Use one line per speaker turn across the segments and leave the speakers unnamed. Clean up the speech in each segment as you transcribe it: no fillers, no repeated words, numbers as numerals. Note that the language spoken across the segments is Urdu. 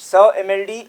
100 MLD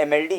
MLD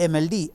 MLD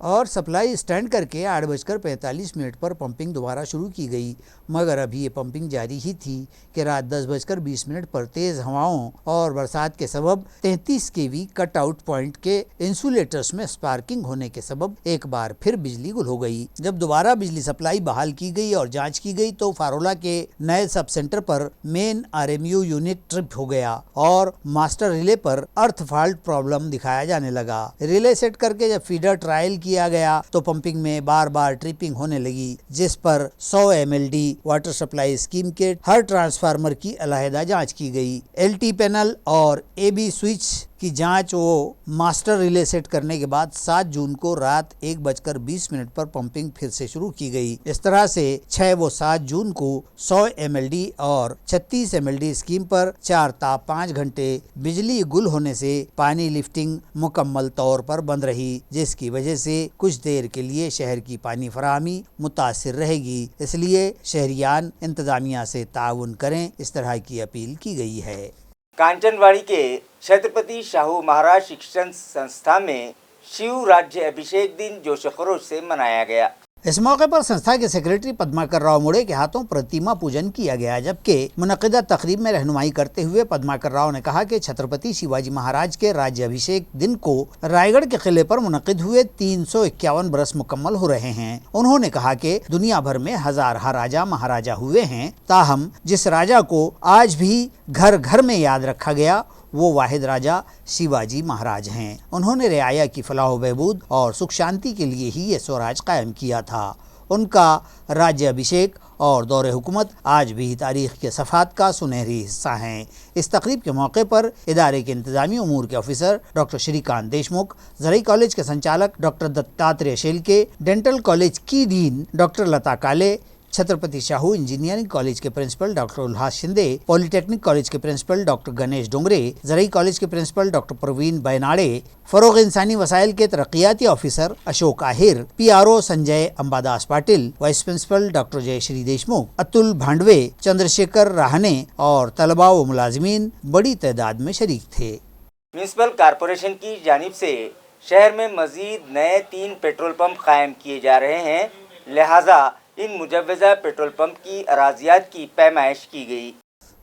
اور سپلائی اسٹینڈ کر کے 8:45 پر پمپنگ دوبارہ شروع کی گئی، مگر ابھی یہ پمپنگ جاری ہی تھی کہ رات 10:20 پر تیز ہواؤں اور برسات کے سبب 33 kV کٹ آؤٹ پوائنٹ کے انسولیٹرز میں اسپارکنگ ہونے کے سبب ایک بار پھر بجلی گل ہو گئی۔ جب دوبارہ بجلی سپلائی بحال کی گئی اور جانچ کی گئی تو فارولا کے نئے سب سینٹر پر مین RMU یونٹ ٹرپ ہو گیا اور ماسٹر ریلے پر ارتھ فالٹ پرابلم دکھایا جانے لگا۔ ریلے سیٹ کر کے جب فیڈر ٹرائل کیا گیا تو پمپنگ میں بار بار ٹرپنگ ہونے لگی، جس پر 100 MLD واٹر سپلائی اسکیم کے ہر ٹرانسفارمر کی علیحدہ جانچ کی گئی۔ LT پینل اور AB سوئچ کی جانچ وہ ماسٹر ریلے سیٹ کرنے کے بعد 7 جون کو رات 1:20 پر پمپنگ پھر سے شروع کی گئی۔ اس طرح سے 6 و 7 جون کو 100 MLD اور 36 MLD اسکیم پر 4 تا 5 گھنٹے بجلی گل ہونے سے پانی لفٹنگ مکمل طور پر بند رہی، جس کی وجہ سے کچھ دیر کے لیے شہر کی پانی فراہمی متاثر رہے گی۔ اس لیے شہریان انتظامیہ سے تعاون کریں، اس طرح کی اپیل کی گئی ہے۔
کانچنواڑی کے چھترپتی شاہو مہاراج شکشن سنستھا میں شیو راجیہ ابھیشیک دن جوش و خروش سے منایا گیا۔
اس موقع پر سنستھا کے سیکریٹری پدماکر راؤ موڑے کے ہاتھوں پرتیما پوجن کیا گیا، جبکہ منعقدہ تقریب میں رہنمائی کرتے ہوئے پدماکر راؤ نے کہا کہ چھترپتی شیواجی مہاراج کے راجیہ ابھیشیک دن کو رائے گڑھ کے قلعے پر منعقد ہوئے 351 برس مکمل ہو رہے ہیں۔ انہوں نے کہا کہ دنیا بھر میں ہزارہ راجا مہاراجا ہوئے ہیں، تاہم جس راجا کو آج بھی گھر گھر میں یاد رکھا گیا وہ واحد راجا شیواجی مہاراج ہیں۔ انہوں نے رعایا کی فلاح و بہبود اور سکھ شانتی کے لیے ہی یہ سوراج قائم کیا تھا۔ ان کا راجیہ ابھیشیک اور دور حکومت آج بھی تاریخ کے صفحات کا سنہری حصہ ہیں۔ اس تقریب کے موقع پر ادارے کے انتظامی امور کے آفیسر ڈاکٹر شری کانت دیشمکھ، زرعی کالج کے سنچالک ڈاکٹر دتاتریہ شیلکے، ڈینٹل کالج کی ڈین ڈاکٹر لتا کالے، چھترپتی شاہو انجینئرنگ کالج کے پرنسپل ڈاکٹر الہاس شندے، پولی ٹیکنک کالج کے پرنسپل ڈاکٹر گنیش ڈونگرے، زرعی کالج کے پرنسپل ڈاکٹر پروین بیناڑے، فروغ انسانی وسائل کے ترقیاتی officer Ashok Aher, PRO Sanjay Ambadas Patil, vice principal doctor Jayshree Deshmukh, Atul Bhandwe, Chandrashekhar Rahane اور طلباء و ملازمین بڑی تعداد میں شریک تھے۔
میونسپل کارپوریشن کی جانب سے شہر میں مزید نئے 3 پیٹرول پمپ قائم کیے جا رہے ہیں، لہٰذا ان مجوزہ پیٹرول پمپ کی اراضیات کی پیمائش کی گئی۔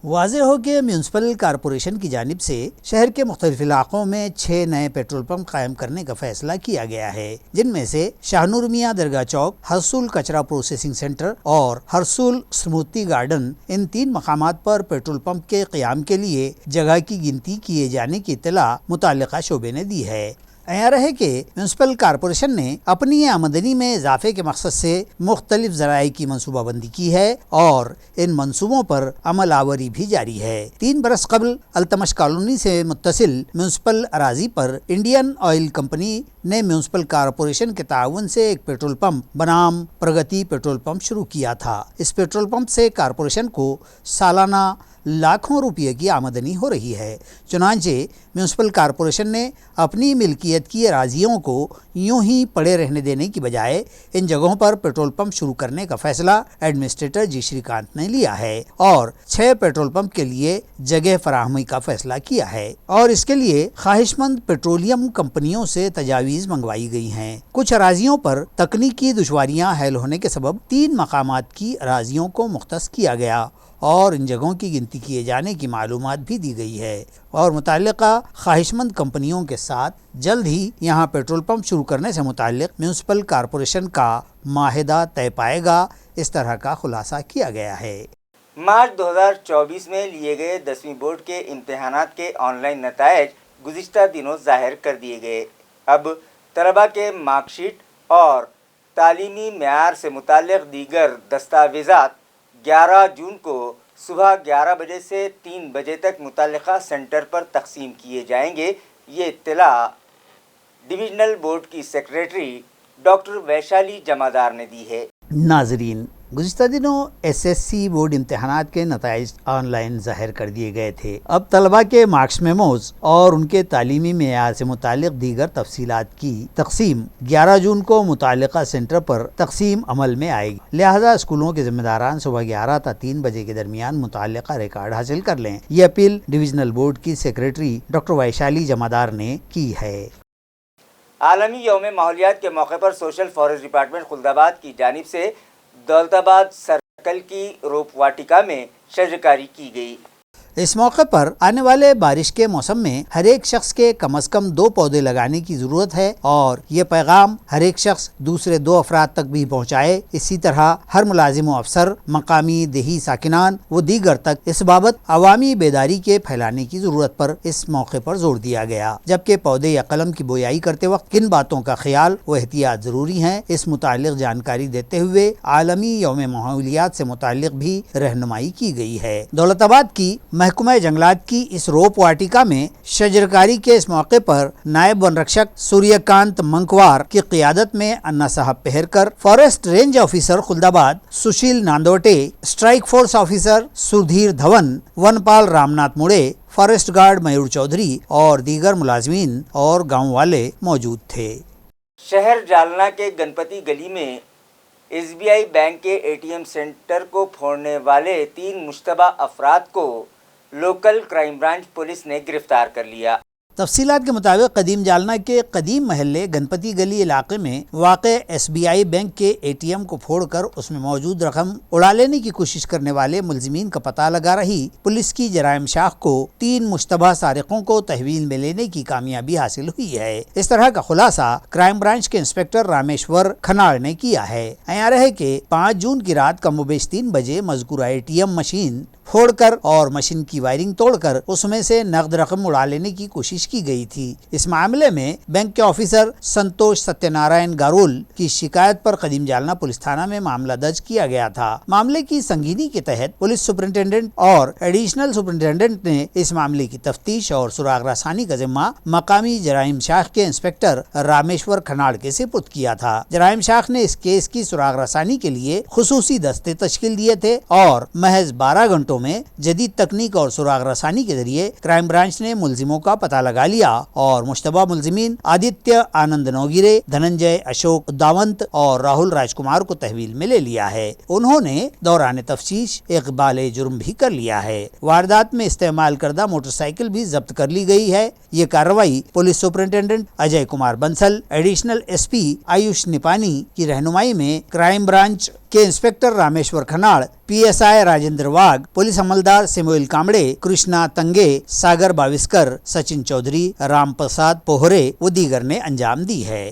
واضح ہو کہ میونسپل کارپوریشن کی جانب سے شہر کے مختلف علاقوں میں 6 نئے پیٹرول پمپ قائم کرنے کا فیصلہ کیا گیا ہے، جن میں سے شاہ نور میاں درگاہ چوک، ہرسول کچرا پروسیسنگ سینٹر اور ہرسول سمرتی گارڈن۔ ان 3 مقامات پر پیٹرول پمپ کے قیام کے لیے جگہ کی گنتی کیے جانے کی اطلاع متعلقہ شعبے نے دی ہے۔ عیاں رہے کہ میونسپل کارپوریشن نے اپنی آمدنی میں اضافے کے مقصد سے مختلف ذرائع کی منصوبہ بندی کی ہے اور ان منصوبوں پر عمل آوری بھی جاری ہے۔ 3 برس قبل التمش کالونی سے متصل میونسپل اراضی پر انڈین آئل کمپنی نے میونسپل کارپوریشن کے تعاون سے ایک پیٹرول پمپ بنام پرگتی پیٹرول پمپ شروع کیا تھا۔ اس پیٹرول پمپ سے کارپوریشن کو سالانہ لاکھوں روپے کی آمدنی ہو رہی ہے۔ چنانچہ میونسپل کارپوریشن نے اپنی ملکیت کی اراضیوں کو یوں ہی پڑے رہنے دینے کی بجائے ان جگہوں پر پیٹرول پمپ شروع کرنے کا فیصلہ ایڈمنسٹریٹر جی شری کانت نے لیا ہے اور 6 پیٹرول پمپ کے لیے جگہ فراہمی کا فیصلہ کیا ہے اور اس کے لیے خواہش مند پیٹرولیم کمپنیوں سے تجاویز منگوائی گئی ہیں۔ کچھ اراضیوں پر تکنیکی دشواریاں حائل ہونے کے سبب 3 مقامات کی اراضیوں کو مختص کیا گیا اور ان جگہوں کی گنتی کیے جانے کی معلومات بھی دی گئی ہے اور متعلقہ خواہش مند کمپنیوں کے ساتھ جلد ہی یہاں پیٹرول پمپ شروع کرنے سے متعلق میونسپل کارپوریشن کا معاہدہ طے پائے گا، اس طرح کا خلاصہ کیا گیا ہے۔
مارچ 2024 میں لیے گئے 10ویں بورڈ کے امتحانات کے آن لائن نتائج گزشتہ دنوں ظاہر کر دیے گئے۔ اب طلباء کے مارک شیٹ اور تعلیمی معیار سے متعلق دیگر دستاویزات 11 جون کو صبح 11 بجے سے 3 بجے تک متعلقہ سینٹر پر تقسیم کیے جائیں گے۔ یہ اطلاع ڈویژنل بورڈ کی سیکریٹری ڈاکٹر ویشالی جمادار نے دی ہے۔
ناظرین، گزشتہ دنوں SSC بورڈ امتحانات کے نتائج آن لائن ظاہر کر دیے گئے تھے۔ اب طلباء کے مارکس میموز اور ان کے تعلیمی معیار سے متعلق دیگر تفصیلات کی تقسیم 11 جون کو متعلقہ سینٹر پر تقسیم عمل میں آئے گی، لہذا اسکولوں کے ذمہ داران صبح 11 تا 3 بجے کے درمیان متعلقہ ریکارڈ حاصل کر لیں۔ یہ اپیل ڈویژنل بورڈ کی سیکریٹری ڈاکٹر ویشالی جمادار نے کی ہے۔
عالمی یوم ماحولیات کے موقع پر سوشل فارسٹ ڈپارٹمنٹ خلدآباد کی جانب سے دولتآباد سرکل کی روپ واٹیکا میں شجرکاری کی گئی۔
اس موقع پر آنے والے بارش کے موسم میں ہر ایک شخص کے کم از کم 2 پودے لگانے کی ضرورت ہے اور یہ پیغام ہر ایک شخص دوسرے 2 افراد تک بھی پہنچائے۔ اسی طرح ہر ملازم و افسر، مقامی دیہی ساکنان و دیگر تک اس بابت عوامی بیداری کے پھیلانے کی ضرورت پر اس موقع پر زور دیا گیا، جبکہ پودے یا قلم کی بویائی کرتے وقت کن باتوں کا خیال و احتیاط ضروری ہیں، اس متعلق جانکاری دیتے ہوئے عالمی یوم ماحولیات سے متعلق بھی رہنمائی کی گئی ہے۔ دولت آباد کی محکمہ جنگلات کی اس روپ واٹیکا میں شجرکاری کے اس موقع پر نائب ون رکشک سوریہ کانت منکوار کی قیادت میں Anna Saheb Paharkar, forest range officer Khuldabad Sushil Nandwate, strike force officer Sardhir Dhawan, ون پال Ramnath More, forest guard Mayur Chaudhary اور دیگر ملازمین اور گاؤں والے موجود تھے۔
شہر جالنا کے گنپتی گلی میں SBI بینک کے ATM سینٹر کو پھوڑنے والے 3 مشتبہ افراد کو لوکل کرائم برانچ پولیس نے گرفتار کر لیا۔
تفصیلات کے مطابق قدیم جالنہ کے قدیم محلے گنپتی گلی علاقے میں واقع SBI بینک کے ATM کو پھوڑ کر اس میں موجود رقم اڑا لینے کی کوشش کرنے والے ملزمین کا پتہ لگا رہی پولیس کی جرائم شاخ کو 3 مشتبہ سارقوں کو تحویل میں لینے کی کامیابی حاصل ہوئی ہے۔ اس طرح کا خلاصہ کرائم برانچ کے انسپکٹر رامیشور کھناڑ نے کیا ہے۔ عیاں ہے کہ 5 جون کی رات کم و بیش 3 بجے مذکورہ ATM مشین پھوڑ کر اور مشین کی وائرنگ توڑ کر اس میں سے نقد رقم اڑا لینے کی کوشش کی گئی تھی۔ اس معاملے میں بینک کے آفیسر سنتوش ستیہ نارائن گارول کی شکایت پر قدیم جالنہ پولیس تھانہ میں معاملہ درج کیا گیا تھا۔ معاملے کی سنگینی کے تحت پولیس سپرنٹینڈنٹ اور ایڈیشنل سپرنٹینڈنٹ نے اس معاملے کی تفتیش اور سراغ رسانی کا ذمہ مقامی جرائم شاخ کے انسپکٹر رامیشور کھناڑ کے سپرد کیا تھا۔ جرائم شاخ نے اس کیس کی سراغ رسانی کے لیے خصوصی دستے تشکیل دیے تھے اور محض 12 گھنٹوں میں جدید تکنیک اور سراغ رسانی کے ذریعے کرائم برانچ نے ملزموں کا پتہ لگا لیا اور مشتبہ ملزمین آدتیہ آنند نوگیرے، دھننجے اشوک داونت اور راہل راج کمار کو تحویل میں لے لیا ہے۔ انہوں نے دوران تفتیش اقبال جرم بھی کر لیا ہے۔ واردات میں استعمال کردہ موٹر سائیکل بھی ضبط کر لی گئی ہے۔ یہ کارروائی police superintendent Ajay Kumar Bansal, additional SP Ayush Nipani کی رہنمائی میں کرائم برانچ کے inspector Rameshwar Khanad, PSI Rajendra Wagh, police عملدار سیموئل کامڑے، کرشنا تنگے، ساگر باوسکر، سچن چودھری، رام پرساد پوہرے و دیگر نے انجام دی ہے۔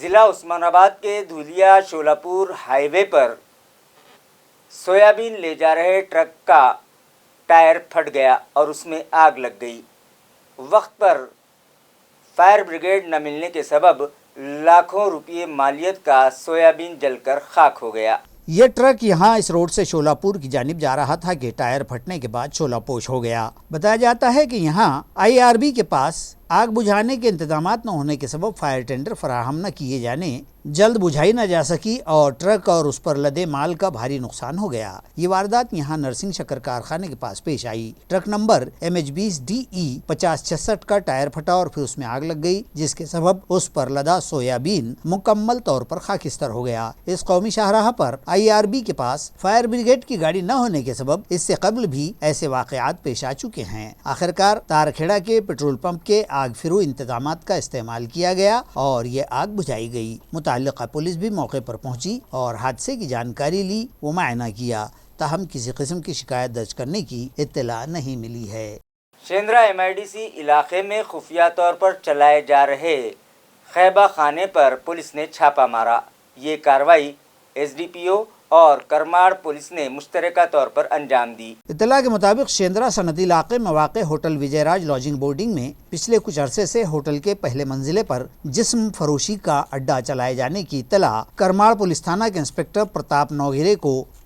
ضلع عثمان آباد کے دھولیا شولاپور ہائی وے پر سویابین لے جا رہے ٹرک کا ٹائر پھٹ گیا اور اس میں آگ لگ گئی۔ وقت پر فائر بریگیڈ نہ ملنے کے سبب لاکھوں روپے مالیت کا سویابین جل کر خاک ہو گیا۔
یہ ٹرک یہاں اس روڈ سے شولاپور کی جانب جا رہا تھا کہ ٹائر پھٹنے کے بعد شعلہ پوش ہو گیا۔ بتایا جاتا ہے کہ یہاں IRB کے پاس آگ بجھانے کے انتظامات نہ ہونے کے سبب فائر ٹینڈر فراہم نہ کیے جانے جلد بجھائی نہ جا سکی اور ٹرک اور اس پر لدے مال کا بھاری نقصان ہو گیا۔ یہ واردات یہاں نرسنگ شکر کارخانے کے پاس پیش آئی۔ ٹرک نمبر MH20DE 5066 کا ٹائر پھٹا اور پھر اس میں آگ لگ گئی، جس کے سبب اس پر لدا سویابین مکمل طور پر خاکستر ہو گیا۔ اس قومی شاہراہ پر IRB کے پاس فائر بریگیڈ کی گاڑی نہ ہونے کے سبب اس سے قبل بھی ایسے واقعات پیش آ چکے ہیں۔ آخرکار تارکھیڑا کے پیٹرول پمپ کے آگ فرو انتظامات کا استعمال کیا گیا اور یہ آگ بجھائی گئی۔ متعلقہ پولیس بھی موقع پر پہنچی اور حادثے کی جانکاری لی و معائنہ کیا، تاہم کسی قسم کی شکایت درج کرنے کی اطلاع نہیں ملی ہے۔
شیندرا MIDC علاقے میں خفیہ طور پر چلائے جا رہے خیبہ خانے پر پولیس نے چھاپہ مارا۔ یہ کارروائی SDPO اور کرماڑ پولیس نے مشترکہ طور پر انجام دی۔
اطلاع کے مطابق شیندرا صنعتی علاقے میں واقع ہوٹل وجے راج لاجنگ بورڈنگ میں پچھلے کچھ عرصے سے ہوٹل کے پہلے منزلے پر جسم فروشی کا اڈہ چلائے جانے کی اطلاع کرماڑ پولیس تھانہ کے انسپکٹر پرتاپ نوگیرے کو